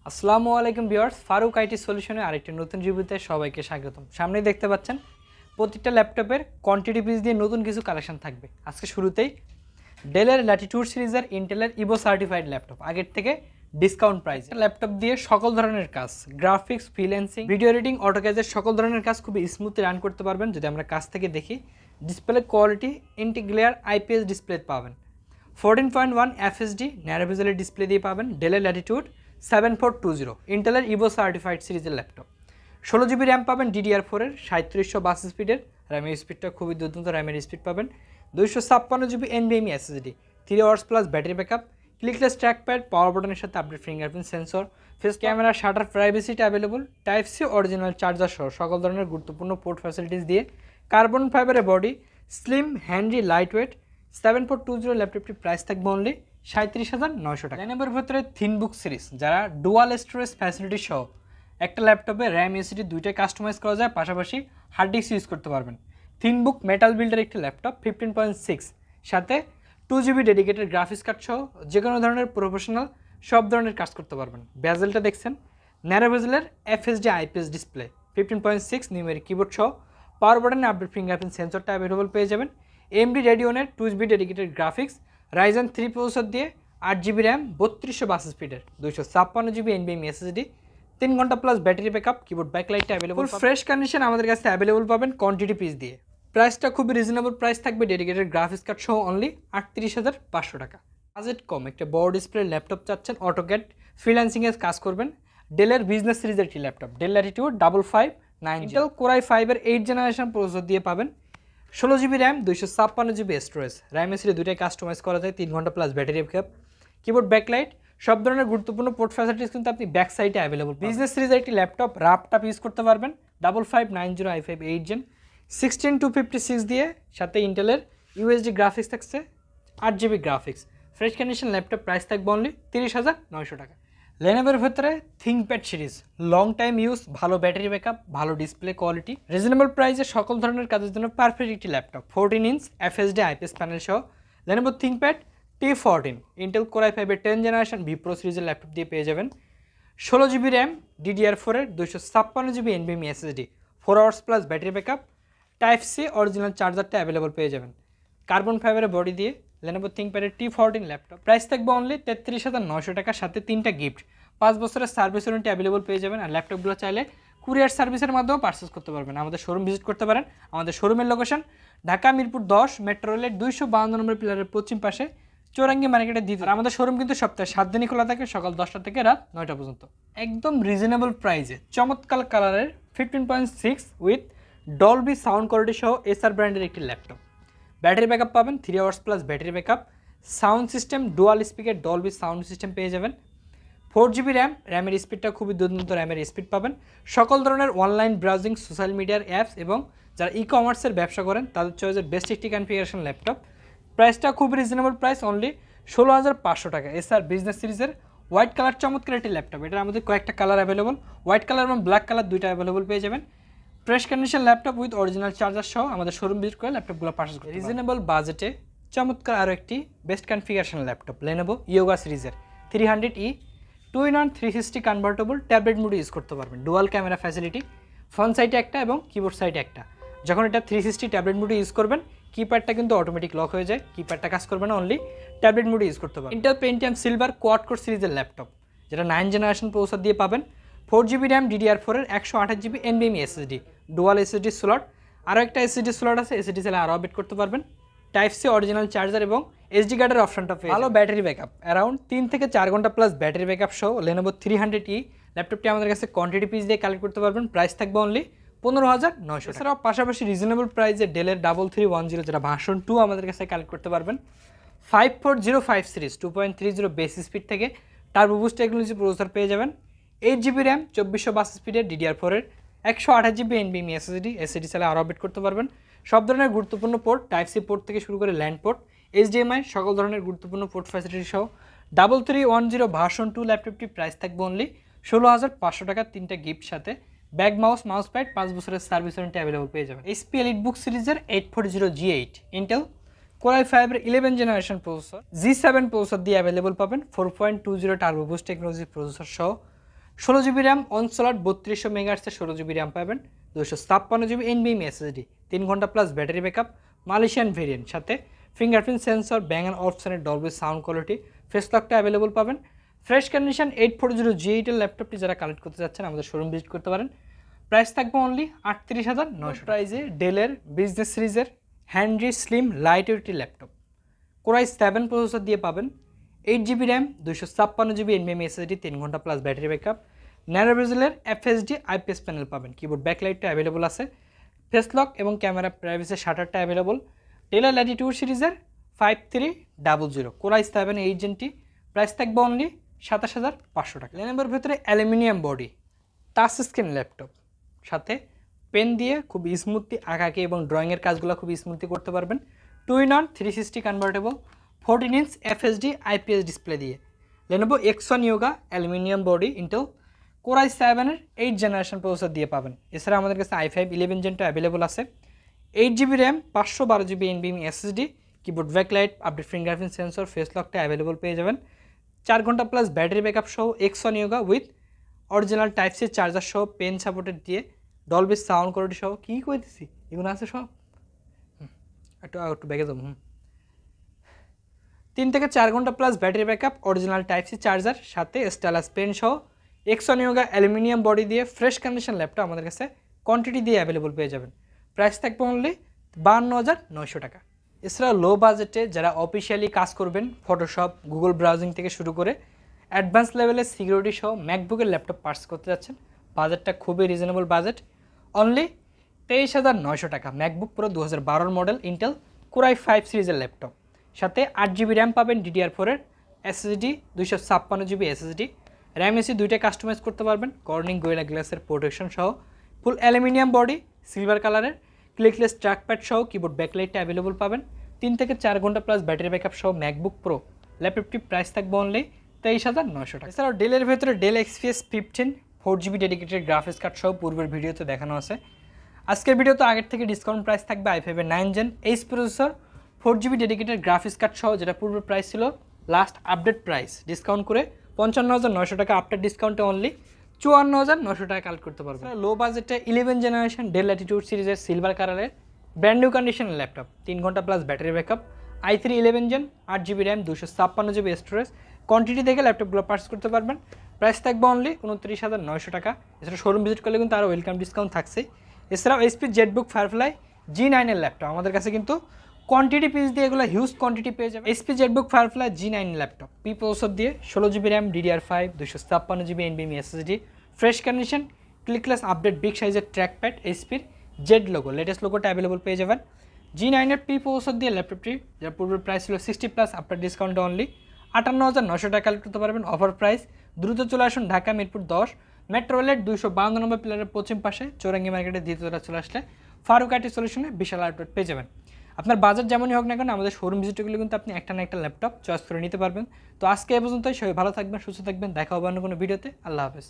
আসসালামু আলাইকুম viewers, Faruk IT সলিউশনের আরেকটি নতুন রিভিউতে সবাইকে স্বাগতম। সামনেই দেখতে পাচ্ছেন প্রতিটা ল্যাপটপের কোয়ান্টিটি পিস দিয়ে নতুন কিছু কালেকশন থাকবে। আজকে শুরুতেই ডেলের ল্যাটিটিউড সিরিজের ইন্টেলের ইভো সার্টিফাইড ল্যাপটপ, আগের থেকে ডিসকাউন্ট প্রাইস। ল্যাপটপ দিয়ে সকল ধরনের কাজ, গ্রাফিক্স, ফ্রিল্যান্সিং, ভিডিও এডিটিং, অটোক্যাডের সকল ধরনের কাজ খুবই স্মুথলি রান করতে পারবেন। যদি আমরা কাছ থেকে দেখি, ডিসপ্লে কোয়ালিটি ইন্টিগ্লেয়ার আইপিএস ডিসপ্লে পাবেন, 14.1 এফএসডি ন্যারো বেজেলের ডিসপ্লে দিয়ে পাবেন। ডেলের ল্যাটিটিউড 7420, ইন্টেলের ইভো সার্টিফাইড সিরিজের ল্যাপটপ। 16 জিবি র্যাম পাবেন DDR4 এর, 3752 স্পিডের র্যামের স্পিডটা খুবই দুর্দান্ত র্যামের স্পিড পাবেন। 256 GB NVMe SSD, 3 hours plus battery backup, clickless trackpad, power বাটনের সাথে update fingerprint sensor, face camera, shutter, প্রাইভেসিটা available, type C original charger সহ সকল ধরনের গুরুত্বপূর্ণ পোর্ট ফ্যাসিলিটিস দিয়ে কার্বন ফাইবারের body, slim, handy, lightweight. 7420 ল্যাপটপটির প্রাইস থাকবে অনলি 37,900 টাকা। ল্যাপটপের ভেতরে থিনবুক সিরিজ, যারা ডুয়াল স্টোরেজ ফ্যাসিলিটি সহ একটা ল্যাপটপে র্যাম এসিডি দুইটাই কাস্টমাইজ করা যায়, পাশাপাশি হার্ড ডিস্ক ইউজ করতে পারবেন। থিনবুক মেটাল বিল্ডের একটি ল্যাপটপ 15.6, সাথে 2 GB ডেডিকেটেড গ্রাফিক্স কার্ড সহ যে কোনো ধরনের প্রফেশনাল সব ধরনের কাজ করতে পারবেন। বেজেলটা দেখছেন ন্যারো বেজেলের FHD IPS display, 15.6 numeric keyboard সহ পাওয়ার বাটনে আপডেট ফিঙ্গারপ্রিন্ট সেন্সরটা অ্যাভেলেবল পেয়ে যাবেন। AMD রেডিওনের 2 GB dedicated graphics, Ryzen 3 processor দিয়ে 8 GB র্যাম, 3252 স্পিডের, 256 GB NVMe SSD, 3 ঘন্টা প্লাস ব্যাটারি ব্যাকআপ, কিবোর্ড ব্যাকলাইটটা অ্যাভেলেবল। ফ্রেশ কন্ডিশন আমাদের কাছে অ্যাভেলেবল পাবেন কোয়ান্টিটি পিস দিয়ে। প্রাইসটা খুবই রিজনেবল প্রাইস থাকবে, ডেডিকেটেড গ্রাফিক্স কার্ড সহ অনলি 38,500 টাকা। বাজেট কম, একটা বড় ডিসপ্লে ল্যাপটপ চাচ্ছেন, অটোক্যাড ফ্রিল্যান্সিংয়ের কাজ করবেন, ডেলের বিজনেস সিরিজের একটি laptop, Dell Latitude 5590, Intel Core i5 এর 8th জেনারেশন প্রসেসর দিয়ে পাবেন। 16 GB RAM, 256 GB storage, RAM ACD দুইটাই কাস্টমাইজ করা যায়, 3 ঘন্টা plus battery backup, keyboard backlight, সব ধরনের গুরুত্বপূর্ণ পোর্ট ফ্যাসিলিটিস কিন্তু আপনি ব্যাক সাইডে অ্যাভেলেবল। বিজনেস সিরিজের একটি ল্যাপটপ, ল্যাপটপ ইউজ করতে পারবেন। 5590 i5 8th Gen 16256 দিয়ে, সাথে ইন্টেলের ইউএসডি গ্রাফিক্স থাকছে, 8 GB graphics. Fresh condition laptop, price থাকবে অনলি 30,900 টাকা। লেনোভোর ভেতরে ThinkPad series, long time use, ভালো ব্যাটারি ব্যাকআপ, ভালো ডিসপ্লে কোয়ালিটি, রিজনেবল প্রাইসে সকল ধরনের কাজের জন্য পারফেক্ট একটি laptop. 14 inch FHD IPS panel সহ Lenovo ThinkPad T14, Intel Core i5 এর 10th জেনারেশন ভি প্রো সিরিজের ল্যাপটপ দিয়ে পেয়ে যাবেন। 16 GB র্যাম, DDR4 এর, 256 GB NVMe SSD, 4 hours plus battery backup, type C original চার্জারটা অ্যাভেলেবল পেয়ে যাবেন। কার্বন ফাইবারের বডি দিয়ে লেনোভো থিঙ্কপ্যাডের T14 ল্যাপটপ, প্রাইস থাকবে অনলি 33,900 টাকা, সাথে 3টা গিফট, 5 বছরের সার্ভিস ওয়ারেন্টি অ্যাভেলেবল পেয়ে যাবেন। আর ল্যাপটপগুলো চাইলে কুরিয়ার সার্ভিসের মাধ্যমেও পারচেস করতে পারবেন। আমাদের শোরুম ভিজিট করতে পারেন। আমাদের শোরুমের লোকেশন ঢাকা মিরপুর 10, মেট্রো রেলের 252 নম্বর পিলারের পশ্চিম পাশে, চৌরাঙ্গি মার্কেটের দ্বিতীয়। আর আমাদের শোরুম কিন্তু সপ্তাহে 7 দিনই খোলা থাকে, সকাল 10টা থেকে রাত 9টা পর্যন্ত। একদম রিজনেবল প্রাইসে চমৎকার কালারের 15.6 উইথ ডলবি সাউন্ড কোয়ালিটি সহ এসআর ব্র্যান্ডের একটি ল্যাপটপ। ব্যাটারি ব্যাকআপ পাবেন 3 hours plus battery backup, sound system dual speaker Dolby sound system পেয়ে যাবেন। 4 GB র্যাম, র্যামের স্পিডটা খুবই দুর্দান্ত র্যামের স্পিড পাবেন। সকল ধরনের অনলাইন ব্রাউজিং, সোশ্যাল মিডিয়ার অ্যাপস এবং যারা ই কমার্সের ব্যবসা করেন তাদের চয়েসের বেস্ট একটি কনফিগারেশন ল্যাপটপ। প্রাইসটা খুব রিজনেবল প্রাইস, অনলি 16,500 টাকা। এসআর বিজনেস সিরিজের হোয়াইট কালার চমৎকার একটি ল্যাপটপ, এটার আমাদের কয়েকটা কালার অ্যাভেলেবল, হোয়াইট কালার এবং ব্ল্যাক কালার দুইটা অ্যাভেলেবল পেয়ে যাবেন। Fresh condition laptop with original charger সহ আমাদের শোরুম ভিজিট করে ল্যাপটপগুলো পারচেজ করতে পারেন। রিজনেবল বাজেটে চমৎকার আরও একটি best configuration laptop, Lenovo yoga সিরিজের 300E, 2-in-1 360 convertible tablet mode use করতে পারবেন। ডুয়াল ক্যামেরা ফ্যাসিলিটি, ফ্রন্ট সাইডে একটা এবং কিবোর্ড সাইডে একটা। যখন এটা 360 ট্যাবলেট মোডে ইউজ করবেন, কিপ্যাডটা কিন্তু অটোমেটিক লক হয়ে যায়, কিপ্যাডটা কাজ করবে না, অনলি ট্যাবলেট মোডে ইউজ করতে পারবেন। Intel Pentium silver quad core সিরিজের ল্যাপটপ, যেটা 9th জেনারেশন প্রসেসর দিয়ে পাবেন। 4 GB র্যাম, DDR4 এর, 128 GB NVMe SSD, dual SSD slot, আরও একটা এসএসডি স্লট আছে, এসএসডি চাইলে আরও আপডেট করতে পারবেন। টাইপ সি অরিজিনাল চার্জার এবং এসডি কার্ডের অপশনটা পেয়ে ভালো ব্যাটারি ব্যাকআপ, অ্যারাউন্ড 3 থেকে 4 ঘন্টা প্লাস ব্যাটারি ব্যাকআপ সহ লেনোভো 300E ল্যাপটপটি আমাদের কাছে কোয়ান্টিটি পিস দিয়ে কালেক্ট করতে পারবেন। প্রাইস থাকবে অনলি 15,900। এছাড়াও পাশাপাশি রিজনেবল প্রাইসে ডেলের 3310, যেটা ভার্সন 2 আমাদের কাছে কালেক্ট করতে পারবেন। 5405 সিরিজ 2.30 বেস স্পিড থেকে টার্বো বুস্ট টেকনোলজি প্রসেসর পেয়ে যাবেন। 8 GB র্যাম, 2452 স্পিডের, DDR4 এর, 128 GB NVMe SSD চাইলে আরও আপডেট করতে পারবেন। সব ধরনের গুরুত্বপূর্ণ পোর্ট, টাইপ সি পোর্ট থেকে শুরু করে ল্যান্ড পোর্ট, HDMI, সকল ধরনের গুরুত্বপূর্ণ পোর্ট ফ্যাসিলিটি সহ 3310 ভার্সন 2 ল্যাপটপটি প্রাইস থাকবে অনলি 16,500 টাকা, 3টা গিফট সাথে ব্যাগ, মাউস প্যাড, 5 বছরের সার্ভিস ওয়ারেন্টি অ্যাভেলেবল পেয়ে যাবেন। HP EliteBook সিরিজের 840G8, ইন্টেল Core i5 এর 11th generation processor, G7 processor দিয়ে অ্যাভেলেবল পাবেন। 4.20 টার্বো বুস্ট টেকনোলজি প্রসেসর সহ 16 GB RAM on slot 3200 মেগাহার্টসের 16 GB RAM পাবেন, 256 জিবি এনবিএম এসএসডি, 3 ঘন্টা plus battery backup, Malaysian variant, সাথে ফিঙ্গারপ্রিন্ট সেন্সর, ব্যাং অ্যান্ড অপশনের Dolby sound quality, face লকটা available পাবেন। ফ্রেশ কন্ডিশন 840G8 এর ল্যাপটপটি যারা কালেক্ট করতে যাচ্ছেন আমাদের শোরুম ভিজিট করতে পারেন। প্রাইস থাকবে অনলি 38,900 প্রাইজে ডেলের বিজনেস সিরিজের handy slim light weight laptop core i 7 processor দিয়ে পাবেন, 8 জিবি র্যাম, 256 জিবি এনবিএম এসএসডি, 3 ঘন্টা প্লাস ব্যাটারি ব্যাকআপ, ন্যারো বেজেলের এফএসডি আইপিএস প্যানেল পাবেন, কিবোর্ড ব্যাকলাইটটা অ্যাভেলেবল আছে, ফেস লক এবং ক্যামেরা প্রাইভেসি শাটারটা অ্যাভেলেবল। ডেলের ল্যাটিটিউড সিরিজের 5300 কোরাই 7 8 জেনটি, প্রাইস থাকবে অনলি 27,500 টাকা। লেনোভোর ভেতরে aluminium body touch screen laptop, সাথে পেন দিয়ে খুব স্মুথলি আঁকাকে এবং ড্রয়িংয়ের কাজগুলো খুব স্মুথলি করতে পারবেন। 2-in-1 360 convertible 14 inch FHD IPS display দিয়ে Lenovo X1 yoga aluminium body Intel core i 7-এর 8 জেনারেশন প্রসেসর দিয়ে পাবেন। এছাড়া আমাদের কাছে i5 11 জেনটা অ্যাভেলেবল আছে, 8 জিবি র্যাম, 512 জিবি এনবিএম SSD, keyboard backlight, update fingerprint sensor, face লকটা অ্যাভেলেবল পেয়ে যাবেন। 4 ঘন্টা প্লাস ব্যাটারি ব্যাকআপ সহ X1 Yoga with original type C charger সহ পেন সাপোর্টেড দিয়ে ডলবি সাউন্ড কোয়ালিটি সহ কী কইতেছি এগুলো আছে সব। একটু ব্যাগে যাবো। 3 থেকে 4 ঘন্টা plus battery backup, original type C charger, সাথে স্টাইলাস পেন সহ X1 ইয়োগা অ্যালুমিনিয়াম বডি দিয়ে ফ্রেশ কন্ডিশন ল্যাপটপ আমাদের কাছে কোয়ান্টিটি দিয়ে অ্যাভেলেবল পেয়ে যাবেন। প্রাইস থাকবে অনলি 52,900 টাকা। এছাড়া লো বাজেটে যারা অফিসিয়ালি কাজ করবেন, ফটোশপ, গুগল ব্রাউজিং থেকে শুরু করে অ্যাডভান্স লেভেলের সিকিউরিটি সহ ম্যাকবুকের ল্যাপটপ পার্চেস করতে যাচ্ছেন, বাজেটটা খুবই রিজনেবল বাজেট, অনলি 23,900 টাকা। MacBook Pro 2012 model Intel core i 5 সিরিজের ল্যাপটপ, সাথে 8 জিবি র্যাম পাবেন, DDR4-এর এসএসডি, 256 জিবি এসএসডি, র্যাম এসি দুইটা কাস্টমাইজ করতে পারবেন, কর্নিং গোয়েলা গ্লাসের প্রোটেকশন সহ, ফুল অ্যালুমিনিয়াম বডি, সিলভার কালারের ক্লিকলেস ট্র্যাকপ্যাড সহ কিবোর্ড ব্যাকলাইটটা অ্যাভেলেবল পাবেন। 3 থেকে 4 ঘন্টা প্লাস ব্যাটারি ব্যাকআপ সহ ম্যাকবুক প্রো ল্যাপটপটি প্রাইস থাকবে অনলি 23,900 টাকা। এছাড়াও ডেলের ভেতরে Dell XPS 15 4GB dedicated graphics card সহ পূর্বের ভিডিওতে দেখানো আছে। আজকের ভিডিওতে আগের থেকে ডিসকাউন্ট প্রাইস থাকবে i5-এর 9 gen H processor 4GB dedicated graphics card সহ, যেটা পূর্বের প্রাইস ছিল লাস্ট আপডেট প্রাইস ডিসকাউন্ট করে 55,900 টাকা, আফটার ডিসকাউন্টে অনলি 54,900 টাকা কালেক্ট করতে পারবেন। লো বাজেটে 11 জেনারেশন ডেল ল্যাটিটিউড সিরিজের সিলভার কালারের ব্র্যান্ড নিউ কন্ডিশনের ল্যাপটপ, 3 ঘন্টা plus battery backup, i3 11 gen, 8 GB RAM, 256 GB storage, quantity দেখে ল্যাপটপগুলো পার্চেস করতে পারবেন। প্রাইস থাকবে অনলি 29,900 টাকা। এছাড়া শোরুম ভিজিট করলে কিন্তু আরও ওয়েলকাম ডিসকাউন্ট থাকছে। এছাড়াও HP জেটবুক ফায়ারফ্লাই G9 এর ল্যাপটপ আমাদের কাছে কিন্তু কোয়ান্টিটি পিস দিয়ে এগুলো হিউজ কোয়ান্টিটি পেয়ে যাবে। HP ZBook Firefly G9 laptop P processor দিয়ে 16 জিবি র্যাম, DDR5, 256 জিবি এনবিএম SSD, fresh condition, clickless update, big সাইজের ট্র্যাকপ্যাড, HPর জেড লোগো, লেটেস্ট লোগোটা অ্যাভেলেবল পেয়ে যাবেন। G9 এর পি প্রসেসর দিয়ে ল্যাপটপটি, যার পূর্বের প্রাইস ছিল 60+, আফটার ডিসকাউন্টে অনলি 58,900 টাকা কালেক্ট করতে পারবেন। Offer price. দ্রুত চলে আসুন ঢাকা মিরপুর 10 মেট্রো রেলের 252 নম্বর পিলারের পশ্চিম পাশে চৌরাঙ্গি মার্কেটের দ্বিতীয়তলা চলে আসলে ফারুক আইটি সলিউশনে বিশাল আউটলেট পেয়ে যাবেন। আপনার বাজেট যেমনই হোক না কেন আমাদের শোরুম ভিজিটগুলো কিন্তু আপনি একটা না একটা ল্যাপটপ চয়েস করে নিতে পারবেন। তো আজকে এ পর্যন্তই, সবাই ভালো থাকবেন, সুস্থ থাকবেন, দেখা হবে অন্য কোনো ভিডিওতে। আল্লাহ হাফেজ।